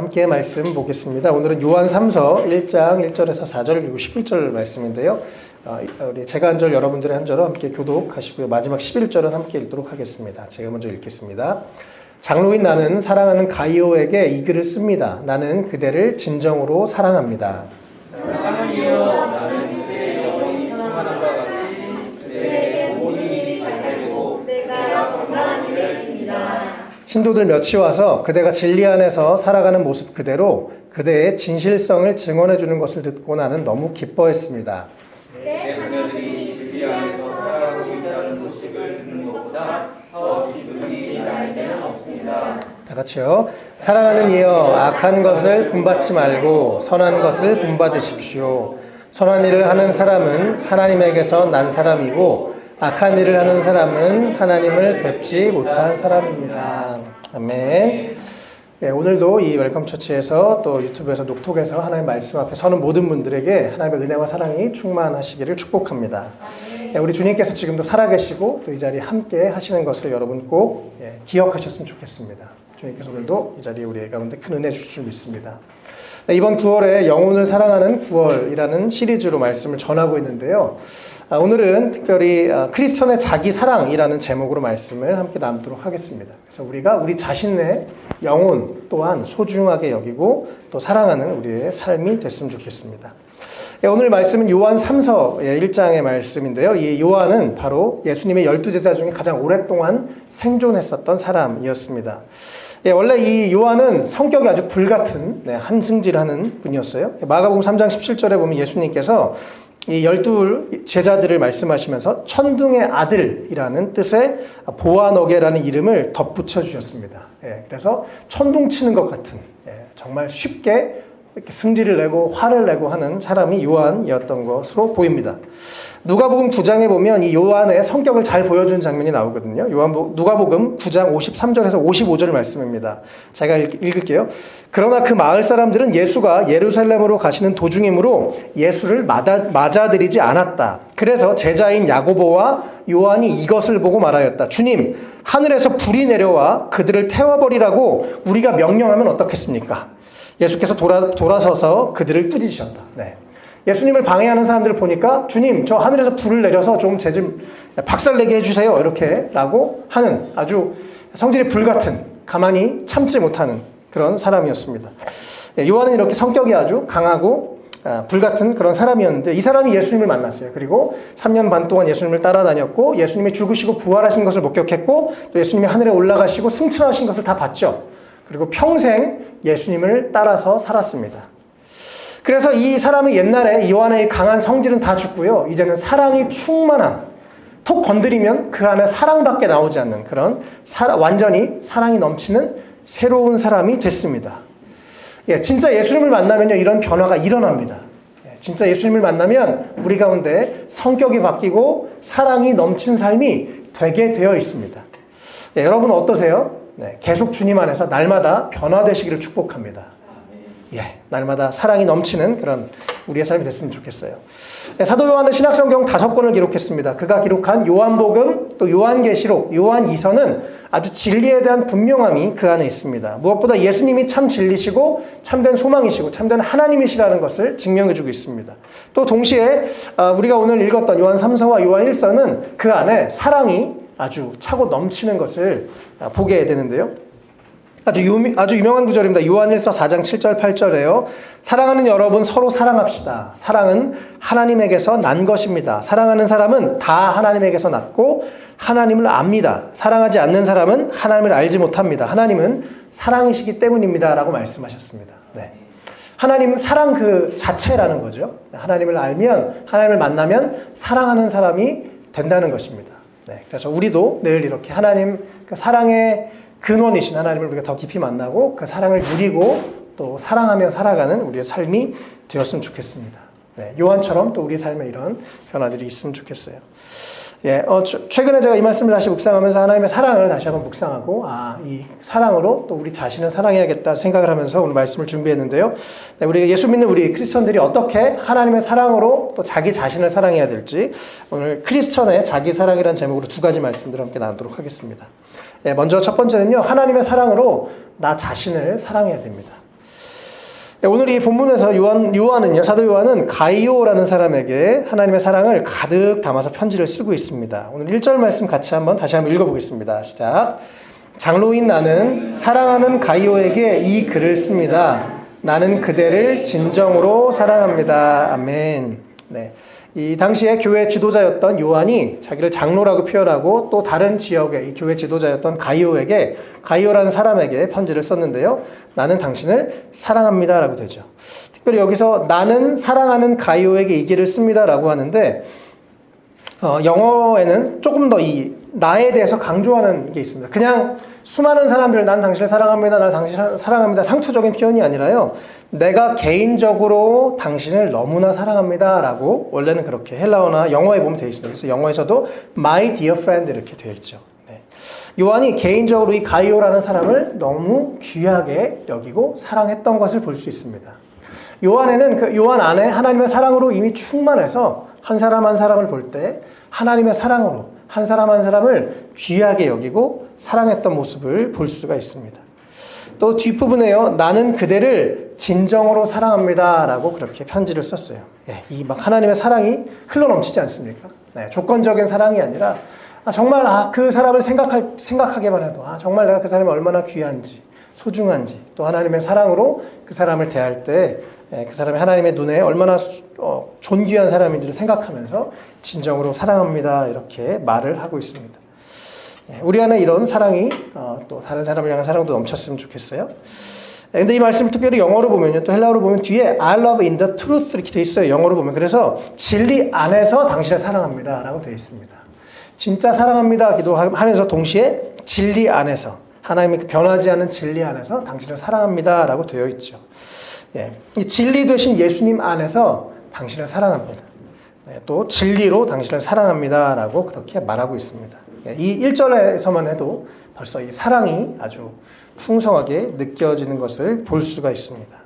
함께 말씀 보겠습니다. 오늘은 요한 3서 1장 1절에서 4절 그리고 11절 말씀인데요. 우리 제가 한 절 여러분들의 한 절을 함께 교독하시고요. 마지막 11절은 함께 읽도록 하겠습니다. 제가 먼저 읽겠습니다. 장로인 나는 사랑하는 가이오에게 이 글을 씁니다. 나는 그대를 진정으로 사랑합니다. 사랑하는 이여, 나는 그대의 영혼이 평안함과 같이 그대에게 모든 일이 잘 되고 내가 건강한 일을 빕니다. 신도들 몇이 와서 그대가 진리 안에서 살아가는 모습 그대로 그대의 진실성을 증언해 주는 것을 듣고 나는 너무 기뻐했습니다. 내 자녀들이 진리 안에서 살아가고 있다는 소식을 듣는 것보다 더 기쁜 일이 나에게는 없습니다. 다 같이요. 사랑하는 이여, 악한 것을 본받지 말고 선한 것을 본받으십시오. 선한 일을 하는 사람은 하나님에게서 난 사람이고 악한 일을 하는 사람은 하나님을 뵙지 못한 사람입니다. 아멘. 예, 오늘도 이 웰컴 처치에서 또 유튜브에서 녹톡에서 하나님의 말씀 앞에 서는 모든 분들에게 하나님의 은혜와 사랑이 충만하시기를 축복합니다. 예, 우리 주님께서 지금도 살아계시고 또 이 자리에 함께 하시는 것을 여러분 꼭 기억하셨으면 좋겠습니다. 주님께서 오늘도 이 자리에 우리 가운데 큰 은혜 주실 줄 믿습니다. 네, 이번 9월에 영혼을 사랑하는 9월이라는 시리즈로 말씀을 전하고 있는데요. 오늘은 특별히 크리스천의 자기 사랑이라는 제목으로 말씀을 함께 나누도록 하겠습니다. 그래서 우리가 우리 자신의 영혼 또한 소중하게 여기고 또 사랑하는 우리의 삶이 됐으면 좋겠습니다. 오늘 말씀은 요한 3서 1장의 말씀인데요. 이 요한은 바로 예수님의 12제자 중에 가장 오랫동안 생존했었던 사람이었습니다. 원래 이 요한은 성격이 아주 불같은 한승질하는 분이었어요. 마가복음 3장 17절에 보면 예수님께서 이 12 제자들을 말씀하시면서 천둥의 아들이라는 뜻의 보아너게라는 이름을 덧붙여 주셨습니다. 그래서 천둥 치는 것 같은 정말 쉽게 이렇게 승질을 내고 화를 내고 하는 사람이 요한이었던 것으로 보입니다. 누가복음 9장에 보면 이 요한의 성격을 잘 보여준 장면이 나오거든요. 누가복음 9장 53절에서 55절 말씀입니다. 제가 읽을게요. 그러나 그 마을 사람들은 예수가 예루살렘으로 가시는 도중이므로 예수를 맞아들이지 않았다. 그래서 제자인 야고보와 요한이 이것을 보고 말하였다. 주님, 하늘에서 불이 내려와 그들을 태워버리라고 우리가 명령하면 어떻겠습니까? 예수께서 돌아서서 그들을 꾸짖으셨다. 예수님을 방해하는 사람들을 보니까 주님, 저 하늘에서 불을 내려서 좀 제 좀 박살내게 해주세요. 이렇게 라고 하는 아주 성질이 불같은, 가만히 참지 못하는 그런 사람이었습니다. 요한은 이렇게 성격이 아주 강하고 불같은 그런 사람이었는데 이 사람이 예수님을 만났어요. 그리고 3년 반 동안 예수님을 따라다녔고 예수님이 죽으시고 부활하신 것을 목격했고 또 예수님이 하늘에 올라가시고 승천하신 것을 다 봤죠. 그리고 평생 예수님을 따라서 살았습니다. 그래서 이 사람이 옛날에 요한의 강한 성질은 다 죽고요. 이제는 사랑이 충만한, 톡 건드리면 그 안에 사랑밖에 나오지 않는 그런 완전히 사랑이 넘치는 새로운 사람이 됐습니다. 진짜 예수님을 만나면요, 이런 변화가 일어납니다. 진짜 예수님을 만나면 우리 가운데 성격이 바뀌고 사랑이 넘친 삶이 되게 되어 있습니다. 여러분 어떠세요? 계속 주님 안에서 날마다 변화되시기를 축복합니다. 날마다 사랑이 넘치는 그런 우리의 삶이 됐으면 좋겠어요. 사도 요한은 신약성경 5권을 기록했습니다. 그가 기록한 요한복음, 또 요한계시록, 요한이서는 아주 진리에 대한 분명함이 그 안에 있습니다. 무엇보다 예수님이 참 진리시고 참된 소망이시고 참된 하나님이시라는 것을 증명해주고 있습니다. 또 동시에 우리가 오늘 읽었던 요한 3서와 요한 1서는 그 안에 사랑이 아주 차고 넘치는 것을 보게 되는데요. 아주 유명한 구절입니다. 요한 1서 4장 7절 8절에요. 사랑하는 여러분 서로 사랑합시다. 사랑은 하나님에게서 난 것입니다. 사랑하는 사람은 다 하나님에게서 났고 하나님을 압니다. 사랑하지 않는 사람은 하나님을 알지 못합니다. 하나님은 사랑이시기 때문입니다. 라고 말씀하셨습니다. 하나님 사랑 그 자체라는 거죠. 하나님을 알면, 하나님을 만나면 사랑하는 사람이 된다는 것입니다. 그래서 우리도 늘 이렇게 하나님 그 사랑의 근원이신 하나님을 우리가 더 깊이 만나고 그 사랑을 누리고 또 사랑하며 살아가는 우리의 삶이 되었으면 좋겠습니다. 요한처럼 또 우리 삶에 이런 변화들이 있으면 좋겠어요. 최근에 제가 이 말씀을 다시 묵상하면서 하나님의 사랑을 다시 한번 묵상하고 이 사랑으로 또 우리 자신을 사랑해야겠다 생각을 하면서 오늘 말씀을 준비했는데요. 우리 예수 믿는 우리 크리스천들이 어떻게 하나님의 사랑으로 또 자기 자신을 사랑해야 될지 오늘 크리스천의 자기 사랑이라는 제목으로 2가지 말씀들을 함께 나누도록 하겠습니다. 먼저 첫 번째는요, 하나님의 사랑으로 나 자신을 사랑해야 됩니다. 오늘 이 본문에서 요한은요, 사도 요한은 가이오라는 사람에게 하나님의 사랑을 가득 담아서 편지를 쓰고 있습니다. 오늘 1절 말씀 다시 한번 읽어보겠습니다. 시작. 장로인 나는 사랑하는 가이오에게 이 글을 씁니다. 나는 그대를 진정으로 사랑합니다. 아멘. 네. 이 당시에 교회 지도자였던 요한이 자기를 장로라고 표현하고 또 다른 지역의 이 교회 지도자였던 가이오라는 사람에게 편지를 썼는데요. 나는 당신을 사랑합니다 라고 되죠. 특별히 여기서 나는 사랑하는 가이오에게 이 글을 씁니다 라고 하는데 영어에는 조금 더 이 나에 대해서 강조하는 게 있습니다. 그냥 수많은 사람들 난 당신을 사랑합니다, 난 당신을 사랑합니다 상투적인 표현이 아니라요. 내가 개인적으로 당신을 너무나 사랑합니다 라고 원래는 그렇게 헬라어나 영어에 보면 되어 있습니다. 그래서 영어에서도 My dear friend 이렇게 되어 있죠. 네. 요한이 개인적으로 이 가이오라는 사람을 너무 귀하게 여기고 사랑했던 것을 볼 수 있습니다. 요한 안에 하나님의 사랑으로 이미 충만해서 한 사람 한 사람을 볼 때 하나님의 사랑으로 한 사람 한 사람을 귀하게 여기고 사랑했던 모습을 볼 수가 있습니다. 또 뒷부분에요. 나는 그대를 진정으로 사랑합니다 라고 그렇게 편지를 썼어요. 이 막 하나님의 사랑이 흘러넘치지 않습니까? 네, 조건적인 사랑이 아니라 정말 그 사람을 생각하기만 해도 정말 내가 그 사람이 얼마나 귀한지 소중한지 또 하나님의 사랑으로 그 사람을 대할 때 그 사람이 하나님의 눈에 얼마나 존귀한 사람인지를 생각하면서 진정으로 사랑합니다 이렇게 말을 하고 있습니다. 우리 안에 이런 사랑이 또 다른 사람을 향한 사랑도 넘쳤으면 좋겠어요. 근데 이 말씀을 특별히 영어로 보면요, 또 헬라어로 보면 뒤에 I love in the truth 이렇게 돼 있어요. 영어로 보면. 그래서 진리 안에서 당신을 사랑합니다 라고 되어 있습니다. 진짜 사랑합니다 기도하면서 동시에 진리 안에서 하나님의 변하지 않는 진리 안에서 당신을 사랑합니다 라고 되어 있죠. 이 진리 되신 예수님 안에서 당신을 사랑합니다. 또 진리로 당신을 사랑합니다 라고 그렇게 말하고 있습니다. 이 1절에서만 해도 벌써 이 사랑이 아주 풍성하게 느껴지는 것을 볼 수가 있습니다.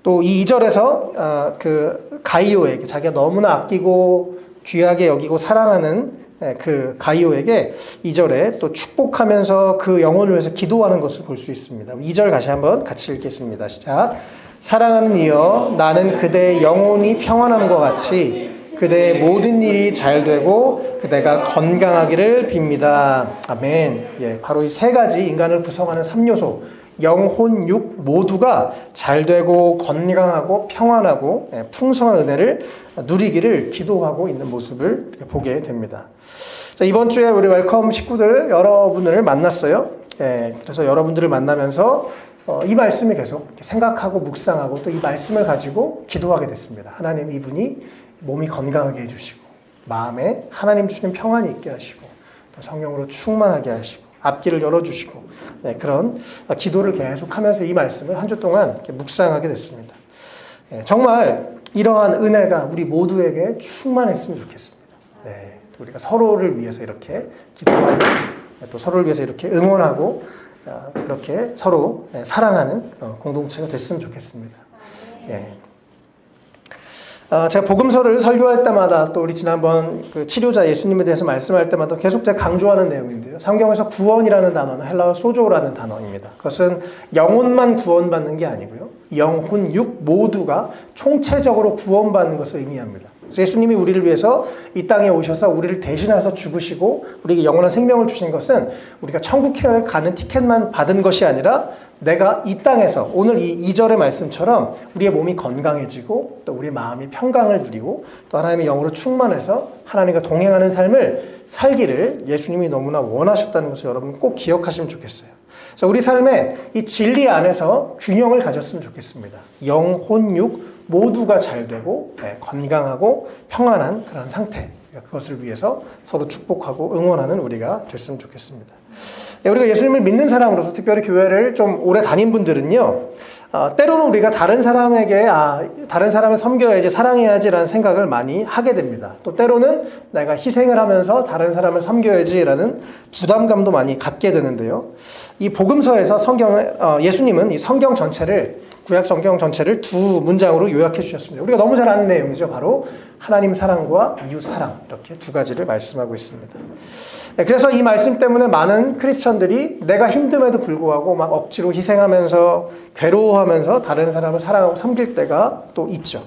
또 이 2절에서 그 가이오에게 자기가 너무나 아끼고 귀하게 여기고 사랑하는 그 가이오에게 2절에 또 축복하면서 그 영혼을 위해서 기도하는 것을 볼 수 있습니다. 2절 다시 한번 같이 읽겠습니다. 시작. 사랑하는 이여 나는 그대의 영혼이 평안함과 같이 그대의 모든 일이 잘 되고 그대가 건강하기를 빕니다. 아멘. 바로 이 세 가지 인간을 구성하는 3요소 영, 혼, 육 모두가 잘 되고 건강하고 평안하고 풍성한 은혜를 누리기를 기도하고 있는 모습을 보게 됩니다. 자, 이번 주에 우리 웰컴 식구들 여러분을 만났어요. 그래서 여러분들을 만나면서 이 말씀을 계속 생각하고 묵상하고 또 이 말씀을 가지고 기도하게 됐습니다. 하나님 이분이 몸이 건강하게 해주시고 마음에 하나님 주시는 평안이 있게 하시고 또 성령으로 충만하게 하시고 앞길을 열어주시고 그런 기도를 계속하면서 이 말씀을 한 주 동안 묵상하게 됐습니다. 정말 이러한 은혜가 우리 모두에게 충만했으면 좋겠습니다. 우리가 서로를 위해서 이렇게 기도하고 또 서로를 위해서 이렇게 응원하고 그렇게 서로 사랑하는 공동체가 됐으면 좋겠습니다. 제가 복음서를 설교할 때마다 또 우리 지난번 그 치료자 예수님에 대해서 말씀할 때마다 계속 제가 강조하는 내용인데요. 성경에서 구원이라는 단어는 헬라어 소조라는 단어입니다. 그것은 영혼만 구원받는 게 아니고요. 영, 혼, 육 모두가 총체적으로 구원받는 것을 의미합니다. 그래서 예수님이 우리를 위해서 이 땅에 오셔서 우리를 대신해서 죽으시고 우리에게 영원한 생명을 주신 것은 우리가 천국에 가는 티켓만 받은 것이 아니라 내가 이 땅에서 오늘 이 2절의 말씀처럼 우리의 몸이 건강해지고 또 우리의 마음이 평강을 누리고 또 하나님의 영으로 충만해서 하나님과 동행하는 삶을 살기를 예수님이 너무나 원하셨다는 것을 여러분 꼭 기억하시면 좋겠어요. 그래서 우리 삶에 이 진리 안에서 균형을 가졌으면 좋겠습니다. 영, 혼, 육 모두가 잘 되고 건강하고 평안한 그런 상태, 그것을 위해서 서로 축복하고 응원하는 우리가 됐으면 좋겠습니다. 우리가 예수님을 믿는 사람으로서 특별히 교회를 좀 오래 다닌 분들은요, 때로는 우리가 다른 사람에게 다른 사람을 섬겨야지 사랑해야지라는 생각을 많이 하게 됩니다. 또 때로는 내가 희생을 하면서 다른 사람을 섬겨야지라는 부담감도 많이 갖게 되는데요. 이 복음서에서 예수님은 이 성경 전체를 구약 성경 전체를 두 문장으로 요약해 주셨습니다. 우리가 너무 잘 아는 내용이죠. 바로 하나님 사랑과 이웃 사랑 이렇게 두 가지를 말씀하고 있습니다. 그래서 이 말씀 때문에 많은 크리스천들이 내가 힘듦에도 불구하고 막 억지로 희생하면서 괴로워하면서 다른 사람을 사랑하고 섬길 때가 또 있죠.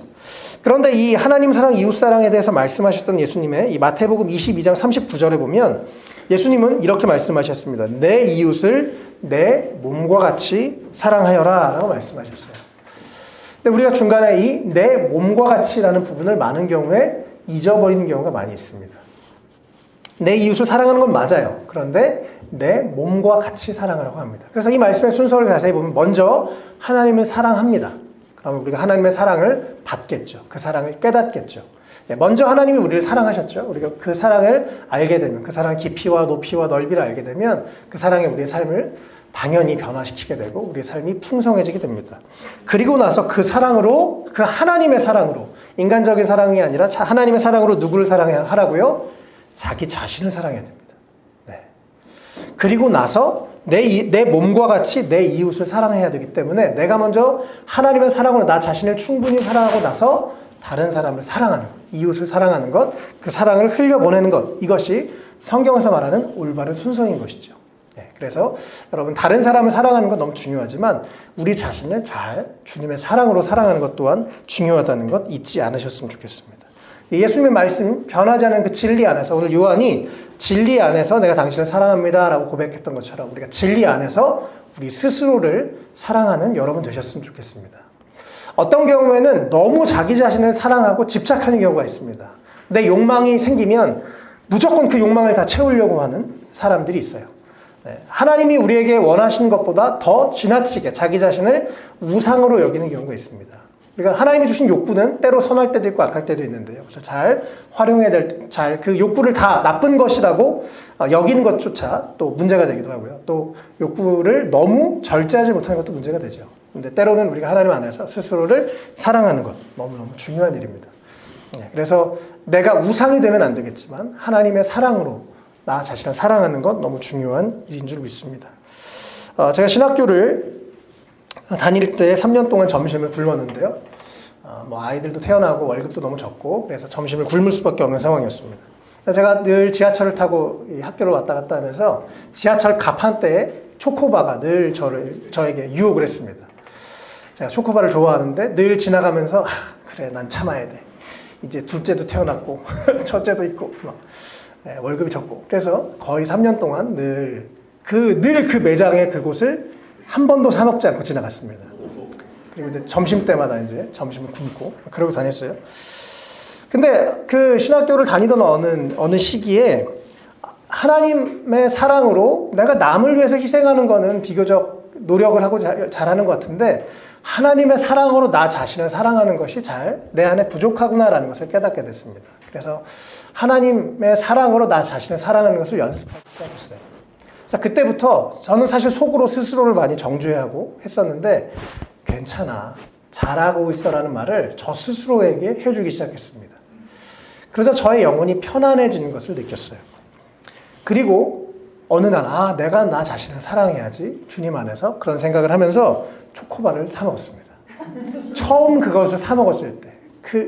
그런데 이 하나님 사랑, 이웃 사랑에 대해서 말씀하셨던 예수님의 이 마태복음 22장 39절에 보면 예수님은 이렇게 말씀하셨습니다. 내 이웃을 내 몸과 같이 사랑하여라 라고 말씀하셨어요. 근데 우리가 중간에 이 내 몸과 같이라는 부분을 많은 경우에 잊어버리는 경우가 많이 있습니다. 내 이웃을 사랑하는 건 맞아요. 그런데 내 몸과 같이 사랑하라고 합니다. 그래서 이 말씀의 순서를 자세히 보면 먼저 하나님을 사랑합니다. 그러면 우리가 하나님의 사랑을 받겠죠. 그 사랑을 깨닫겠죠. 먼저 하나님이 우리를 사랑하셨죠. 우리가 그 사랑을 알게 되면, 그 사랑의 깊이와 높이와 넓이를 알게 되면 그 사랑이 우리의 삶을 당연히 변화시키게 되고 우리의 삶이 풍성해지게 됩니다. 그리고 나서 그 사랑으로, 그 하나님의 사랑으로, 인간적인 사랑이 아니라 하나님의 사랑으로 누구를 사랑하라고요? 자기 자신을 사랑해야 됩니다. 네. 그리고 나서 내 몸과 같이 내 이웃을 사랑해야 되기 때문에 내가 먼저 하나님의 사랑으로 나 자신을 충분히 사랑하고 나서 다른 사람을 사랑하는 것, 이웃을 사랑하는 것, 그 사랑을 흘려보내는 것, 이것이 성경에서 말하는 올바른 순서인 것이죠. 네, 그래서 여러분 다른 사람을 사랑하는 건 너무 중요하지만 우리 자신을 잘 주님의 사랑으로 사랑하는 것 또한 중요하다는 것 잊지 않으셨으면 좋겠습니다. 예수님의 말씀, 변하지 않은 그 진리 안에서 오늘 요한이 진리 안에서 내가 당신을 사랑합니다 라고 고백했던 것처럼 우리가 진리 안에서 우리 스스로를 사랑하는 여러분 되셨으면 좋겠습니다. 어떤 경우에는 너무 자기 자신을 사랑하고 집착하는 경우가 있습니다. 내 욕망이 생기면 무조건 그 욕망을 다 채우려고 하는 사람들이 있어요. 네, 하나님이 우리에게 원하시는 것보다 더 지나치게 자기 자신을 우상으로 여기는 경우가 있습니다. 그러니까 하나님이 주신 욕구는 때로 선할 때도 있고 악할 때도 있는데요. 그래서 잘 활용해야 될, 잘 그 욕구를 다 나쁜 것이라고 여기는 것조차 또 문제가 되기도 하고요. 또 욕구를 너무 절제하지 못하는 것도 문제가 되죠. 근데 때로는 우리가 하나님 안에서 스스로를 사랑하는 것 너무너무 중요한 일입니다. 그래서 내가 우상이 되면 안 되겠지만 하나님의 사랑으로 나 자신을 사랑하는 것 너무 중요한 일인 줄 믿습니다. 제가 신학교를 다닐 때 3년 동안 점심을 굶었는데요. 뭐 아이들도 태어나고 월급도 너무 적고 그래서 점심을 굶을 수밖에 없는 상황이었습니다. 제가 늘 지하철을 타고 이 학교를 왔다 갔다 하면서 지하철 갑판대에 초코바가 늘 저에게 유혹을 했습니다. 제가 초코바를 좋아하는데 늘 지나가면서 그래 난 참아야 돼. 이제 둘째도 태어났고 첫째도 있고 막, 월급이 적고 그래서 거의 3년 동안 늘 그 매장의 그곳을 한 번도 사 먹지 않고 지나갔습니다. 그리고 이제 점심 때마다 이제 점심을 굶고 그러고 다녔어요. 근데 그 신학교를 다니던 어느 시기에 하나님의 사랑으로 내가 남을 위해서 희생하는 거는 비교적 노력을 하고 잘하는 것 같은데 하나님의 사랑으로 나 자신을 사랑하는 것이 잘 내 안에 부족하구나라는 것을 깨닫게 됐습니다. 그래서 하나님의 사랑으로 나 자신을 사랑하는 것을 연습하기 시작했어요. 그래서 그때부터 저는 사실 속으로 스스로를 많이 정죄하고 했었는데 괜찮아, 잘하고 있어라는 말을 저 스스로에게 해주기 시작했습니다. 그래서 저의 영혼이 편안해지는 것을 느꼈어요. 그리고 어느 날 내가 나 자신을 사랑해야지 주님 안에서 그런 생각을 하면서 초코바를 사 먹었습니다. 처음 그것을 사 먹었을 때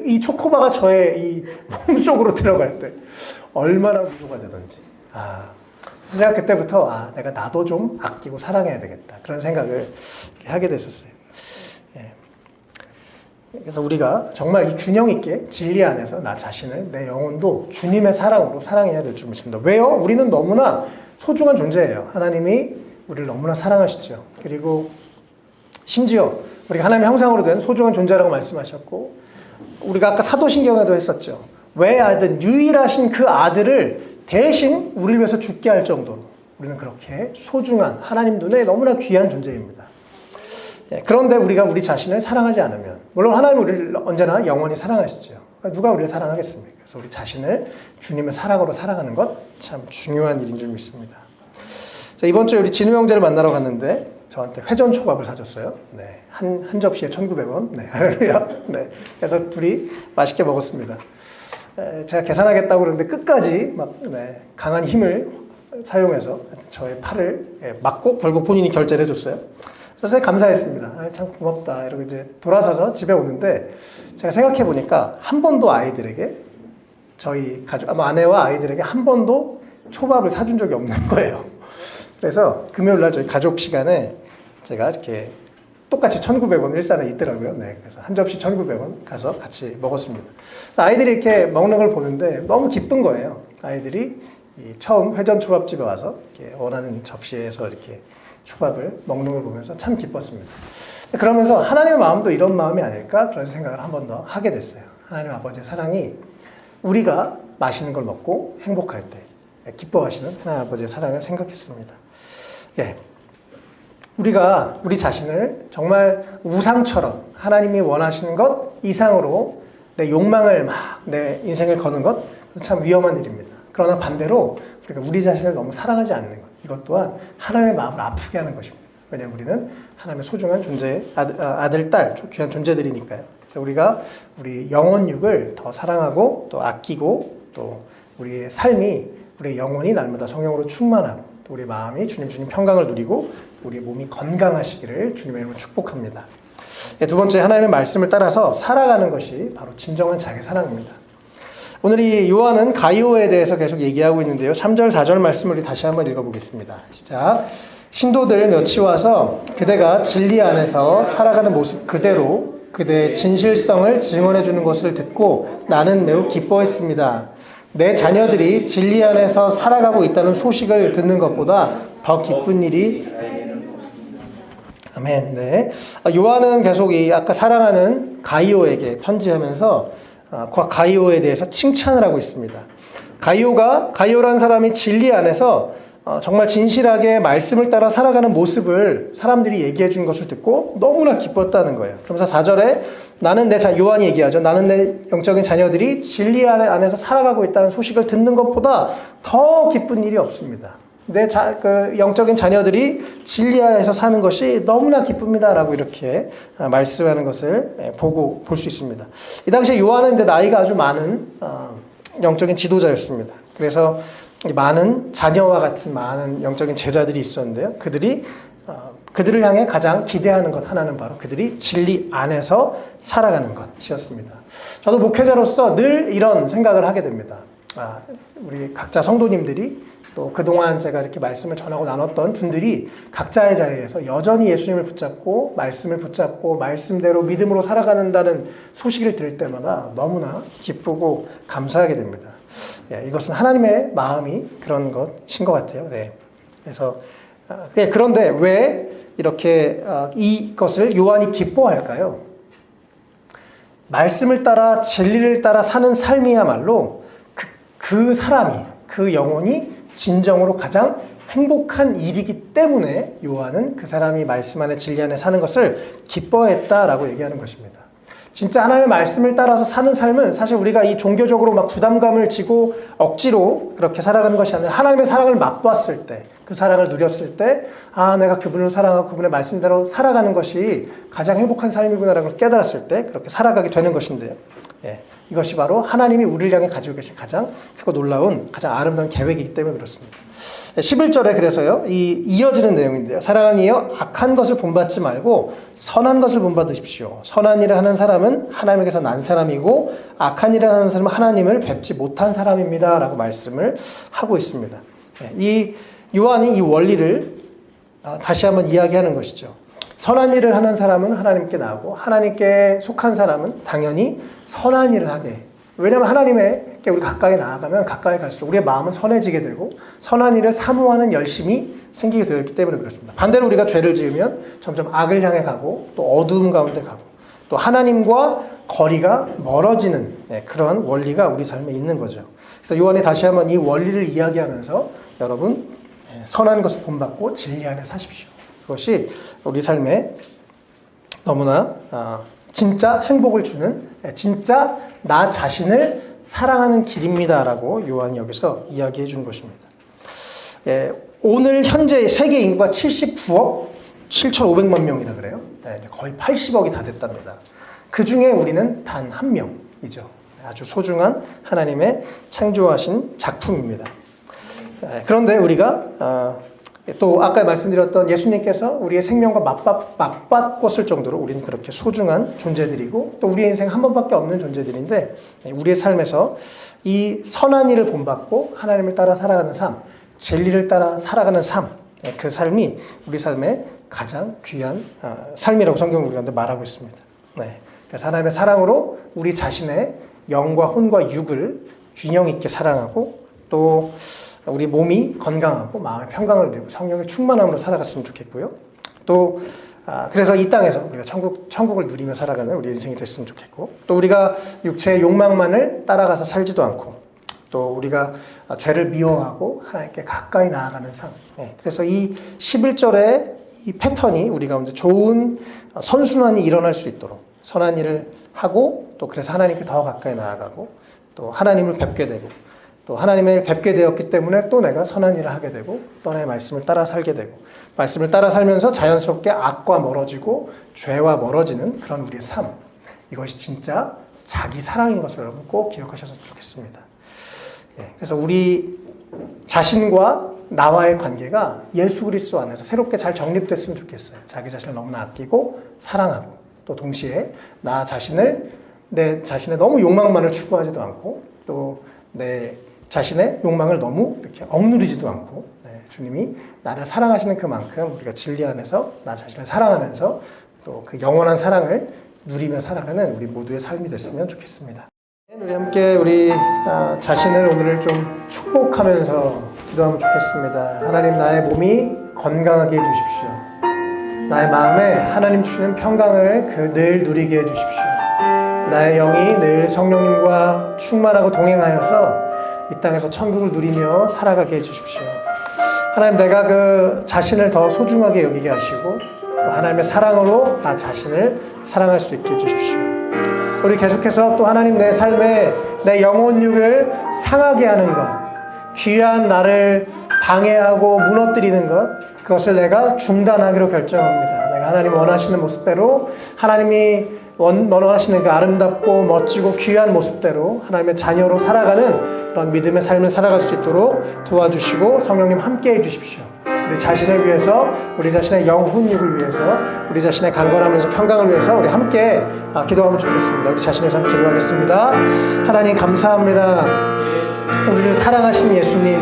이 초코바가 저의 이 몸속으로 들어갈 때 얼마나 위로가 되던지 그래서 제가 그때부터 내가 나도 좀 아끼고 사랑해야 되겠다 그런 생각을 하게 됐었어요. 그래서 우리가 정말 이 균형 있게 진리 안에서 나 자신을 내 영혼도 주님의 사랑으로 사랑해야 될 줄 믿습니다. 왜요? 우리는 너무나 소중한 존재예요. 하나님이 우리를 너무나 사랑하시죠. 그리고 심지어 우리가 하나님의 형상으로 된 소중한 존재라고 말씀하셨고 우리가 아까 사도신경에도 했었죠. 외아들, 유일하신 그 아들을 대신 우리를 위해서 죽게 할 정도로 우리는 그렇게 소중한 하나님 눈에 너무나 귀한 존재입니다. 그런데 우리가 우리 자신을 사랑하지 않으면 물론 하나님은 우리를 언제나 영원히 사랑하시죠. 누가 우리를 사랑하겠습니까? 그래서 우리 자신을 주님의 사랑으로 사랑하는 것 참 중요한 일인 줄 믿습니다. 자, 이번 주에 우리 진우 형제를 만나러 갔는데 저한테 회전 초밥을 사줬어요. 네, 한 접시에 1,900원. 네, 할렐루야. 네, 그래서 둘이 맛있게 먹었습니다. 제가 계산하겠다고 그러는데 끝까지 강한 힘을 사용해서 저의 팔을 맞고 결국 본인이 결제를 해줬어요. 그래서 제가 감사했습니다. 아, 참 고맙다. 이러고 이제 돌아서서 집에 오는데 제가 생각해 보니까 한 번도 아이들에게 저희 가족, 아내와 아이들에게 한 번도 초밥을 사준 적이 없는 거예요. 그래서 금요일 날 저희 가족 시간에 제가 이렇게 똑같이 1,900원 일산에 있더라고요. 네, 그래서 한 접시 1,900원 가서 같이 먹었습니다. 그래서 아이들이 이렇게 먹는 걸 보는데 너무 기쁜 거예요. 아이들이 처음 회전 초밥집에 와서 이렇게 원하는 접시에서 이렇게 초밥을 먹는 걸 보면서 참 기뻤습니다. 그러면서 하나님의 마음도 이런 마음이 아닐까 그런 생각을 한 번 더 하게 됐어요. 하나님 아버지의 사랑이 우리가 맛있는 걸 먹고 행복할 때 기뻐하시는 하나님 아버지의 사랑을 생각했습니다. 예. 우리가 우리 자신을 정말 우상처럼 하나님이 원하시는 것 이상으로 내 욕망을 막 내 인생을 거는 것 참 위험한 일입니다. 그러나 반대로 우리가 우리 자신을 너무 사랑하지 않는 것 이것 또한 하나님의 마음을 아프게 하는 것입니다. 왜냐하면 우리는 하나님의 소중한 존재, 아들, 딸, 귀한 존재들이니까요. 그래서 우리가 우리 영혼육을 더 사랑하고 또 아끼고 또 우리의 삶이 우리의 영혼이 날마다 성령으로 충만하고 또 우리 마음이 주님 평강을 누리고 우리의 몸이 건강하시기를 주님의 이름으로 축복합니다. 두 번째, 하나님의 말씀을 따라서 살아가는 것이 바로 진정한 자기 사랑입니다. 오늘 이 요한은 가이오에 대해서 계속 얘기하고 있는데요. 3절, 4절 말씀을 다시 한번 읽어보겠습니다. 시작. 신도들 몇이 와서 그대가 진리 안에서 살아가는 모습 그대로 그대의 진실성을 증언해 주는 것을 듣고 나는 매우 기뻐했습니다. 내 자녀들이 진리 안에서 살아가고 있다는 소식을 듣는 것보다 더 기쁜 일이 아멘. 네. 요한은 계속 이 아까 사랑하는 가이오에게 편지하면서 가이오에 대해서 칭찬을 하고 있습니다. 가이오라는 사람이 진리 안에서 정말 진실하게 말씀을 따라 살아가는 모습을 사람들이 얘기해 준 것을 듣고 너무나 기뻤다는 거예요. 그러면서 4절에 요한이 얘기하죠. 나는 내 영적인 자녀들이 진리 안에서 살아가고 있다는 소식을 듣는 것보다 더 기쁜 일이 없습니다. 그 영적인 자녀들이 진리 안에서 사는 것이 너무나 기쁩니다라고 이렇게 말씀하는 것을 볼 수 있습니다. 이 당시에 요한은 이제 나이가 아주 많은 영적인 지도자였습니다. 그래서 많은 자녀와 같은 많은 영적인 제자들이 있었는데요. 그들을 향해 가장 기대하는 것 하나는 바로 그들이 진리 안에서 살아가는 것이었습니다. 저도 목회자로서 늘 이런 생각을 하게 됩니다. 우리 각자 성도님들이 또 그동안 제가 이렇게 말씀을 전하고 나눴던 분들이 각자의 자리에서 여전히 예수님을 붙잡고 말씀을 붙잡고 말씀대로 믿음으로 살아가는다는 소식을 들을 때마다 너무나 기쁘고 감사하게 됩니다. 이것은 하나님의 마음이 그런 것인 것 같아요. 네. 그래서 그런데 왜 이렇게 이것을 요한이 기뻐할까요? 말씀을 따라 진리를 따라 사는 삶이야말로 그 사람이 그 영혼이 진정으로 가장 행복한 일이기 때문에 요한은 그 사람이 말씀 안에 진리 안에 사는 것을 기뻐했다라고 얘기하는 것입니다. 진짜 하나님의 말씀을 따라서 사는 삶은 사실 우리가 이 종교적으로 막 부담감을 지고 억지로 그렇게 살아가는 것이 아니라 하나님의 사랑을 맛보았을 때, 그 사랑을 누렸을 때, 내가 그분을 사랑하고 그분의 말씀대로 살아가는 것이 가장 행복한 삶이구나라는 걸 깨달았을 때 그렇게 살아가게 되는 것인데요. 이것이 바로 하나님이 우리를 향해 가지고 계신 가장 크고 놀라운 가장 아름다운 계획이기 때문에 그렇습니다. 11절에 그래서요, 이어지는 내용인데요. 사랑하는 이여 악한 것을 본받지 말고 선한 것을 본받으십시오. 선한 일을 하는 사람은 하나님에게서 난 사람이고 악한 일을 하는 사람은 하나님을 뵙지 못한 사람입니다. 라고 말씀을 하고 있습니다. 이 요한이 이 원리를 다시 한번 이야기하는 것이죠. 선한 일을 하는 사람은 하나님께 나오고 하나님께 속한 사람은 당연히 선한 일을 하게. 왜냐하면 하나님께 우리 가까이 나아가면 가까이 갈수록 우리의 마음은 선해지게 되고 선한 일을 사모하는 열심이 생기게 되어 있기 때문에 그렇습니다. 반대로 우리가 죄를 지으면 점점 악을 향해 가고 또 어두움 가운데 가고 또 하나님과 거리가 멀어지는 그런 원리가 우리 삶에 있는 거죠. 그래서 요한이 다시 한번 이 원리를 이야기하면서 여러분 선한 것을 본받고 진리 안에 사십시오. 그것이 우리 삶에 너무나 진짜 행복을 주는 진짜 나 자신을 사랑하는 길입니다라고 요한이 여기서 이야기해 준 것입니다. 오늘 현재 세계 인구가 79억 7,500만 명이라 그래요. 거의 80억이 다 됐답니다. 그 중에 우리는 단 한 명이죠. 아주 소중한 하나님의 창조하신 작품입니다. 그런데 우리가 또 아까 말씀드렸던 예수님께서 우리의 생명과 맞바꿨을 정도로 우리는 그렇게 소중한 존재들이고 또 우리의 인생 한 번밖에 없는 존재들인데 우리의 삶에서 이 선한 일을 본받고 하나님을 따라 살아가는 삶, 진리를 따라 살아가는 삶, 그 삶이 우리 삶의 가장 귀한 삶이라고 성경은 우리 가운데 말하고 있습니다. 그래서 하나님의 사랑으로 우리 자신의 영과 혼과 육을 균형 있게 사랑하고 또 우리 몸이 건강하고 마음의 평강을 누리고 성령의 충만함으로 살아갔으면 좋겠고요. 또 그래서 이 땅에서 우리가 천국을 누리며 살아가는 우리 인생이 됐으면 좋겠고 또 우리가 육체의 욕망만을 따라가서 살지도 않고 또 우리가 죄를 미워하고 하나님께 가까이 나아가는 삶. 그래서 이 11절의 이 패턴이 우리 가운데 좋은 선순환이 일어날 수 있도록 선한 일을 하고 또 그래서 하나님께 더 가까이 나아가고 또 하나님을 뵙게 되고 또 하나님을 뵙게 되었기 때문에 또 내가 선한 일을 하게 되고 또 하나님의 말씀을 따라 살게 되고 말씀을 따라 살면서 자연스럽게 악과 멀어지고 죄와 멀어지는 그런 우리의 삶. 이것이 진짜 자기 사랑인 것을 여러분 꼭 기억하셨으면 좋겠습니다. 그래서 우리 자신과 나와의 관계가 예수 그리스도 안에서 새롭게 잘 정립됐으면 좋겠어요. 자기 자신을 너무나 아끼고 사랑하고 또 동시에 나 자신을 내 자신의 너무 욕망만을 추구하지도 않고 또 내 자신의 욕망을 너무 이렇게 억누르지도 않고 주님이 나를 사랑하시는 그만큼 우리가 진리 안에서 나 자신을 사랑하면서 또 그 영원한 사랑을 누리며 살아가는 우리 모두의 삶이 됐으면 좋겠습니다. 우리 함께 우리 자신을 오늘 좀 축복하면서 기도하면 좋겠습니다. 하나님 나의 몸이 건강하게 해주십시오. 나의 마음에 하나님 주시는 평강을 늘 누리게 해주십시오. 나의 영이 늘 성령님과 충만하고 동행하여서 이 땅에서 천국을 누리며 살아가게 해주십시오. 하나님 내가 그 자신을 더 소중하게 여기게 하시고 또 하나님의 사랑으로 나 자신을 사랑할 수 있게 해주십시오. 우리 계속해서 또 하나님 내 삶에 내 영혼육을 상하게 하는 것, 귀한 나를 방해하고 무너뜨리는 것, 그것을 내가 중단하기로 결정합니다. 내가 하나님 원하시는 모습대로 하나님이 원하시는 그 아름답고 멋지고 귀한 모습대로 하나님의 자녀로 살아가는 그런 믿음의 삶을 살아갈 수 있도록 도와주시고 성령님 함께 해주십시오. 우리 자신을 위해서, 우리 자신의 영혼육을 위해서, 우리 자신의 강건하면서 평강을 위해서 우리 함께 기도하면 좋겠습니다. 우리 자신을 위해서 함께 기도하겠습니다. 하나님 감사합니다. 우리를 사랑하신 예수님,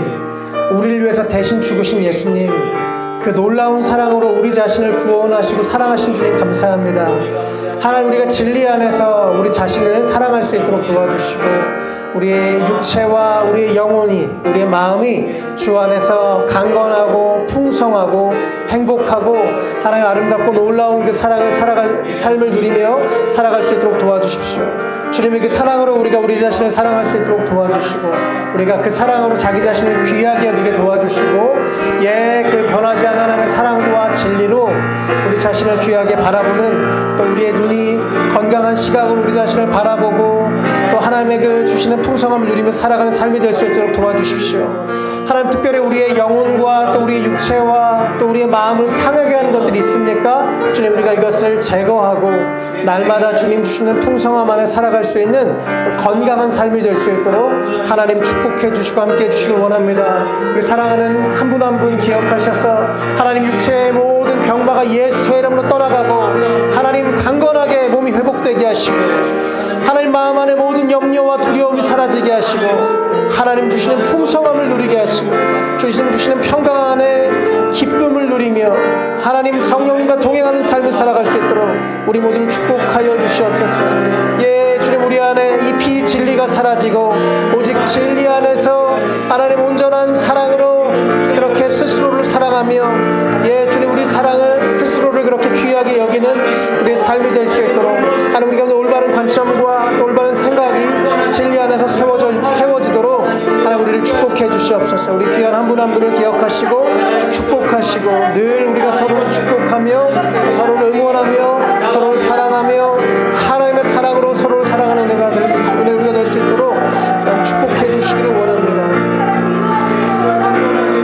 우리를 위해서 대신 죽으신 예수님, 그 놀라운 사랑으로 우리 자신을 구원하시고 사랑하신 주님 감사합니다. 하나님 우리가 진리 안에서 우리 자신을 사랑할 수 있도록 도와주시고 우리의 육체와 우리의 영혼이 우리의 마음이 주 안에서 강건하고 풍성하고 행복하고 하나님 아름답고 놀라운 그 사랑을 살아갈 삶을 누리며 살아갈 수 있도록 도와주십시오. 주님의 그 사랑으로 우리가 우리 자신을 사랑할 수 있도록 도와주시고 우리가 그 사랑으로 자기 자신을 귀하게 여기게 도와주시고 그 변하지 않는 하나님의 사랑과 진리로 우리 자신을 귀하게 바라보는 또 우리의 눈이 건강한 시각으로 우리 자신을 바라보고 또 하나님의 그 주시는 풍성함을 누리며 살아가는 삶이 될 수 있도록 도와주십시오. 하나님 특별히 우리의 영혼과 또 우리의 육체와 또 우리의 마음을 상하게 하는 것들이 있습니까? 주님 우리가 이것을 제거하고 날마다 주님 주시는 풍성함 안에 살아갈 수 있는 건강한 삶이 될 수 있도록 하나님 축복해 주시고 함께 해주시길 원합니다. 우리 사랑하는 한 분 한 분 기억하셔서 하나님 육체의 모든 병마가 예수의 이름으로 떠나가고 하나님 강건하게 몸이 회복되게 하시고 하나님 마음 안에 모든 염려와 두려움이 사라지게 하시고 하나님 주시는 풍성함을 누리게 하시고 주님 주시는 평강 안에 기쁨을 누리며 하나님 성령님과 동행하는 삶을 살아갈 수 있도록 우리 모두를 축복하여 주시옵소서. 주님 우리 안에 이 비진리가 사라지고 오직 진리 안에서 하나님 온전한 사랑으로 그렇게 스스로를 사랑하며 주님 우리 사랑을 스스로를 그렇게 귀하게 여기는 우리의 삶이 될 수 있도록 하나님 우리가 올바른 관점과 또 올바른 생각이 진리 안에서 세워지도록 하나님 우리를 축복해 주시옵소서. 우리 귀한 한 분 한 분을 기억하시고 축복하시고 늘 우리가 서로를 축복하며 서로를 응원하며 서로를 사랑하며 하나님의 사랑으로 서로를 사랑하는 은혜가 될 수 있도록 축복해 주시기를 원합니다.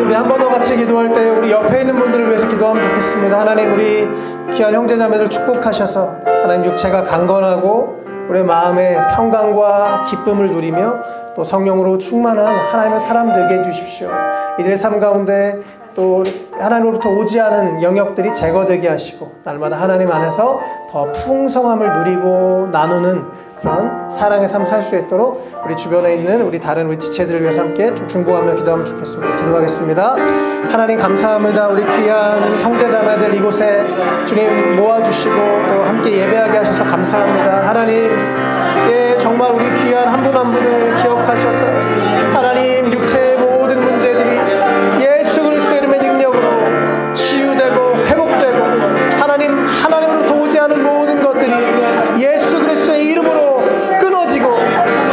우리 한 번 더 같이 기도할 때 우리 옆에 있는 분들을 위해서 기도하면 좋겠습니다. 하나님 우리 귀한 형제자매들 축복하셔서 하나님 육체가 강건하고 우리의 마음의 평강과 기쁨을 누리며 또 성령으로 충만한 하나님의 사람 되게 해주십시오. 이들의 삶 가운데 또 하나님으로부터 오지 않은 영역들이 제거되게 하시고 날마다 하나님 안에서 더 풍성함을 누리고 나누는 그런 사랑의 삶 살 수 있도록 우리 주변에 있는 우리 다른 우리 지체들을 위해서 함께 좀 중보하며 기도하면 좋겠습니다. 기도하겠습니다. 하나님 감사합니다. 우리 귀한 형제자매들 이곳에 주님 모아주시고 또 함께 예배하게 하셔서 감사합니다. 하나님, 예, 정말 우리 귀한 한 분 한 분을 기억하셔서 하나님 육체의 모든 문제들이 예수 그리스도의 이름의 능력으로 치유되고 회복되고 하나님으로부터 오지 않은 모든 것들이 예수 그리스도의 이름으로 끊어지고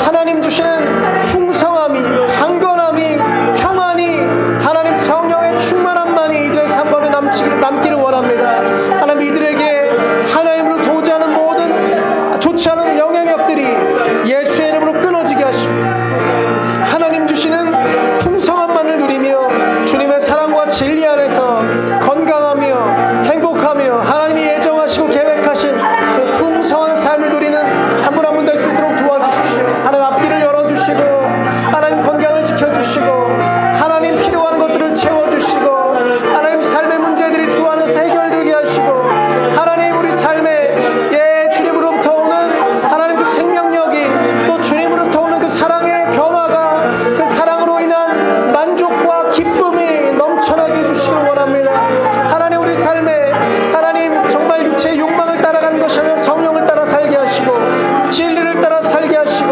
하나님 주시는 풍성함이, 강건함이, 평안이, 하나님 성령의 충만함만이 이들의 삶 가운데 남기를 원합니다. 하나님 이들에게 하나님으로부터 오지 않은 모든 좋지 않은 영향력들이 예수의 이름으로 끊어지게 하시고 하나님 주시는 풍성함만을 누리며 주님의 사랑과 진리 안에서 건강하며 행복하며 하나님이 예정하시고 계획하신 그 풍성한 삶을 누리는 한 분 한 분 될 수 있도록 도와주십시오. 하나님 앞길을 열어주시고 하나님 건강을 지켜주시고 하나님 필요한 것들을 채워주시고 하나님 삶의 문제들이 주 안에서 해결되게 하시고 하나님 우리 삶에 주님으로부터 오는 하나님 그 생명력이 또 주님으로부터 오는 그 사랑의 변화가 그 사랑으로 인한 만족과 기쁨이 넘쳐나게 해주시길 원합니다. 하나님 우리 삶에 하나님 정말 육체의 욕망을 따라가는 것이 아니라 성령을 따라 살게 하시고 진리를 따라 살게 하시고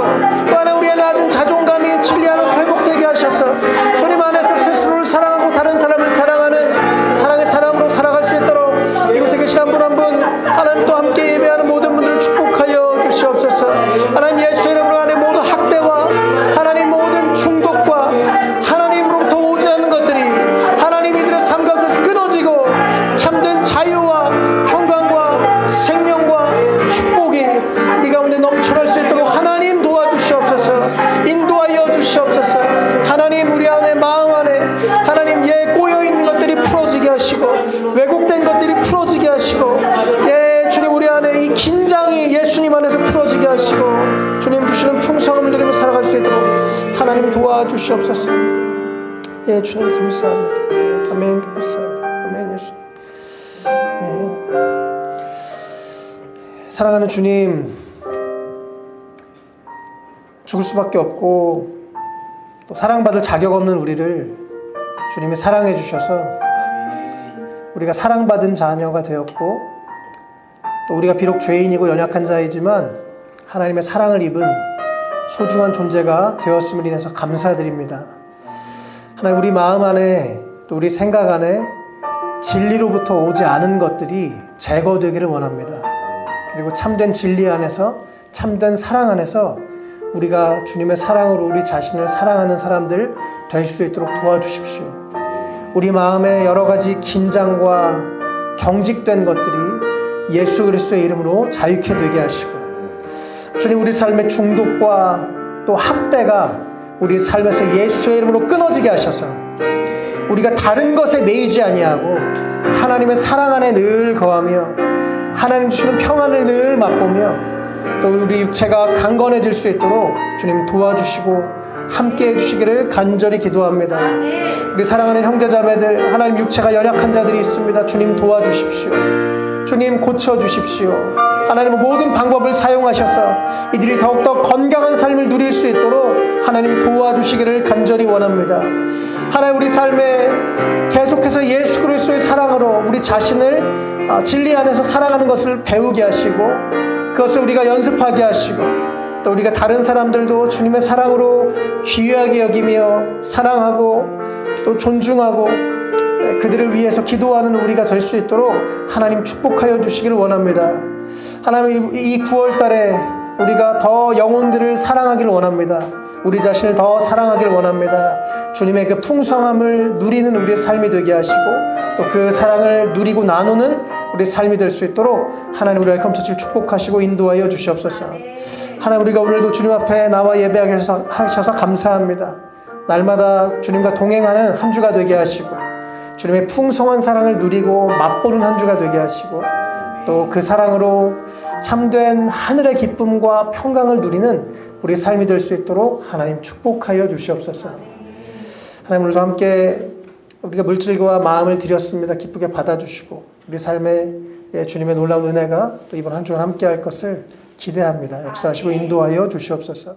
또 하나 우리의 낮은 자존감이 진리 안에서 회복되게 하셔서 주님 안에서 스스로를 사랑하고 다른 사람을 사랑하는 사랑의 사람으로 살아갈 수 있도록 이곳에 계신 한 분 한 분 하나님 또 함께 예배하는 모든 분들을 축복하여 주시옵소서. 하나님 예수의 이름으로 안에 모든 학대와 하나님 모든 중독과 하나님으로부터 오지 않는 것들이 하나님 이들의 삶 가운데서 끊어지고 참된 자유와 평강과 생명과 축복이 우리 가운데 넘쳐날 수 있도록 하나님 도와주시옵소서. 인도하여 주시옵소서. 하나님 우리 안에 마음 안에 하나님 꼬여있는 것들이 풀어지게 하시고 왜곡된 것들이 풀어지게 하시고 주님 우리 안에 이 긴장이 예수님 안에서 풀어지게 하시고 주님 주시는 풍성함을 누리며 살아갈 수 있도록 하나님 도와주시옵소서. 주님 감사합니다. 아멘. 감사합니다. 아멘. 예수. 아멘. 사랑하는 주님, 죽을 수밖에 없고 또 사랑받을 자격 없는 우리를 주님이 사랑해 주셔서 우리가 사랑받은 자녀가 되었고 또 우리가 비록 죄인이고 연약한 자이지만 하나님의 사랑을 입은 소중한 존재가 되었음을 인해서 감사드립니다. 하나님 우리 마음 안에 또 우리 생각 안에 진리로부터 오지 않은 것들이 제거되기를 원합니다. 그리고 참된 진리 안에서 참된 사랑 안에서 우리가 주님의 사랑으로 우리 자신을 사랑하는 사람들 될 수 있도록 도와주십시오. 우리 마음에 여러 가지 긴장과 경직된 것들이 예수 그리스도의 이름으로 자유케 되게 하시고 주님 우리 삶의 중독과 또 학대가 우리 삶에서 예수의 이름으로 끊어지게 하셔서 우리가 다른 것에 매이지 아니하고 하나님의 사랑 안에 늘 거하며 하나님 주시는 평안을 늘 맛보며 또 우리 육체가 강건해질 수 있도록 주님 도와주시고 함께 해주시기를 간절히 기도합니다. 우리 사랑하는 형제자매들 하나님 육체가 연약한 자들이 있습니다. 주님 도와주십시오. 주님 고쳐주십시오. 하나님 모든 방법을 사용하셔서 이들이 더욱더 건강한 삶을 누릴 수 있도록 하나님 도와주시기를 간절히 원합니다. 하나님 우리 삶에 계속해서 예수 그리스도의 사랑으로 우리 자신을 진리 안에서 살아가는 것을 배우게 하시고 그것을 우리가 연습하게 하시고 또 우리가 다른 사람들도 주님의 사랑으로 귀하게 여기며 사랑하고 또 존중하고 그들을 위해서 기도하는 우리가 될 수 있도록 하나님 축복하여 주시기를 원합니다. 하나님 이 9월 달에 우리가 더 영혼들을 사랑하기를 원합니다. 우리 자신을 더 사랑하기를 원합니다. 주님의 그 풍성함을 누리는 우리의 삶이 되게 하시고 또 그 사랑을 누리고 나누는 우리의 삶이 될 수 있도록 하나님 우리 웰컴처치를 축복하시고 인도하여 주시옵소서. 하나님 우리가 오늘도 주님 앞에 나와 예배하게 하셔서 감사합니다. 날마다 주님과 동행하는 한 주가 되게 하시고 주님의 풍성한 사랑을 누리고 맛보는 한 주가 되게 하시고 또 그 사랑으로 참된 하늘의 기쁨과 평강을 누리는 우리의 삶이 될 수 있도록 하나님 축복하여 주시옵소서. 하나님 오늘도 함께 우리가 물질과 마음을 드렸습니다. 기쁘게 받아주시고 우리 삶에 주님의 놀라운 은혜가 또 이번 한 주간 함께할 것을 기대합니다. 역사하시고 인도하여 주시옵소서.